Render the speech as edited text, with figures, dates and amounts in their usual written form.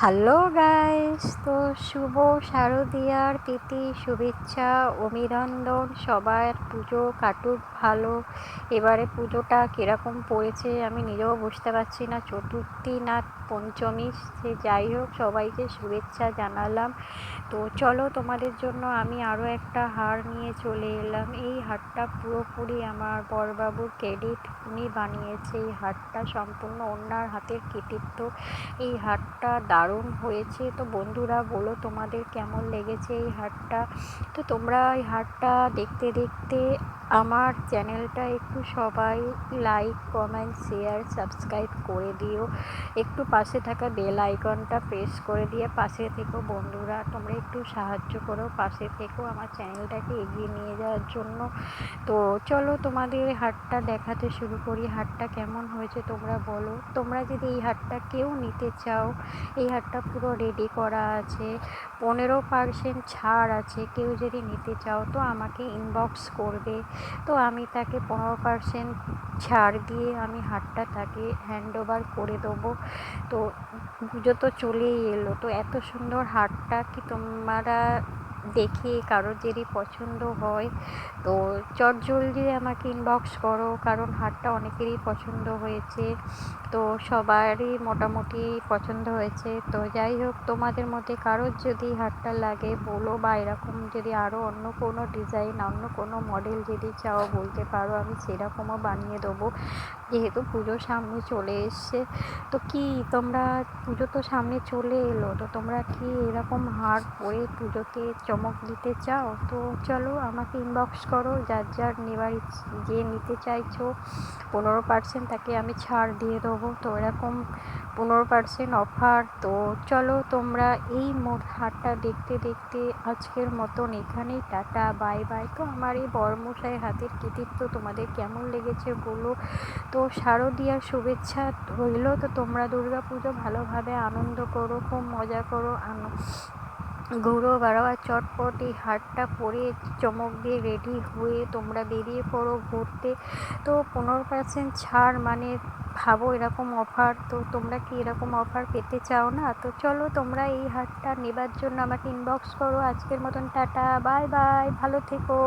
Hello guys, তো শুভ শারদীয়ার প্রীতি শুভেচ্ছা অভিনন্দন। সবার পুজো কাটুক ভালো। এবারে পুজোটা কীরকম পড়েছে আমি নিজেও বুঝতে পারছি না, চতুর্থী না পঞ্চমী, সে যাই হোক সবাইকে শুভেচ্ছা জানালাম। তো চলো, তোমাদের জন্য আমি আরও একটা হার নিয়ে চলে এলাম। এই হারটা পুরোপুরি আমার বড়বাবুর ক্রেডিট, উনি বানিয়েছে। এই হারটা সম্পূর্ণ ওনার হাতের কৃতিত্ব। এই হারটা দারুণ হয়েছে। তো বন্ধুরা বলো তোমাদের কেমন লেগেছে এই হারটা। তো তোমরা এই হারটা দেখতে দেখতে আমার চ্যানেলটা একটু সবাই লাইক কমেন্ট শেয়ার সাবস্ক্রাইব করে দিও। একটু পাশে থাকা বেল আইকনটা প্রেস করে দিয়ে পাশে থেকো বন্ধুরা, তোমরা একটু সাহায্য করো, পাশে থেকো আমার চ্যানেলটাকে এগিয়ে নিয়ে যাওয়ার জন্য। তো চলো তোমাদের হারটা দেখাতে শুরু করি। হারটা কেমন হয়েছে তোমরা বলো। তোমরা যদি এই হারটা কেউ নিতে চাও, এই হারটা পুরো রেডি করা আছে, 15% ছাড় আছে। কেউ যদি নিতে চাও তো আমাকে ইনবক্স করবে, তো আমি তাকে 15% ছাড় দিয়ে আমি হারটা তাকে হ্যান্ড ওভার করে দেবো। তো পুজো তো চলেই এলো, তো এত সুন্দর হারটা কি তোমরা দেখে কারোর যদি পছন্দ হয় তো চটজলদি আমাকে ইনবক্স করো, কারণ হারটা অনেকেরই পছন্দ হয়েছে। তো সবারই মোটামুটি পছন্দ হয়েছে। তো যাই হোক, তোমাদের মধ্যে কারোর যদি হারটা লাগে বলো, বা এরকম যদি আরও অন্য কোনো ডিজাইন অন্য কোনো মডেল যদি চাও বলতে পারো, আমি সেরকমও বানিয়ে দেবো। যেহেতু পুজো সামনে চলে এসছে, তো কি তোমরা, পুজো তো সামনে চলে এলো, তো তোমরা কি এরকম হার পরে পুজোতে চমক দিতে চাও? তো চলো আমাকে ইনবক্স করো, যার যার নেওয়ার যে নিতে চাইছো 15% তাকে আমি ছাড় দিয়ে দেবো। তো এরকম 15% অফার। তো চলো তোমরা এই হারটা দেখতে দেখতে আজকের মতন এখানেই টাটা বাই বাই। তো আমার এই বড়মশাইয়ের হাতের কৃতিত্ব তোমাদের কেমন লেগেছে বলো। তো শারদীয়ার শুভেচ্ছা রইল। তো তোমরা দুর্গা পুজো ভালোভাবে আনন্দ করো, খুব মজা করো, ঘুরো বেড়াও, আর চটপট এই হারটা পরে চমক দিয়ে রেডি হয়ে তোমরা বেরিয়ে পড়ো ঘুরতে। তো 15% ছাড় মানে ভাবো এরকম অফার। তো তোমরা কি এরকম অফার পেতে চাও না? তো চলো তোমরা এই হারটা নেবার জন্য আমাকে ইনবক্স করো। আজকের মতন টাটা বাই বাই, ভালো থেকো।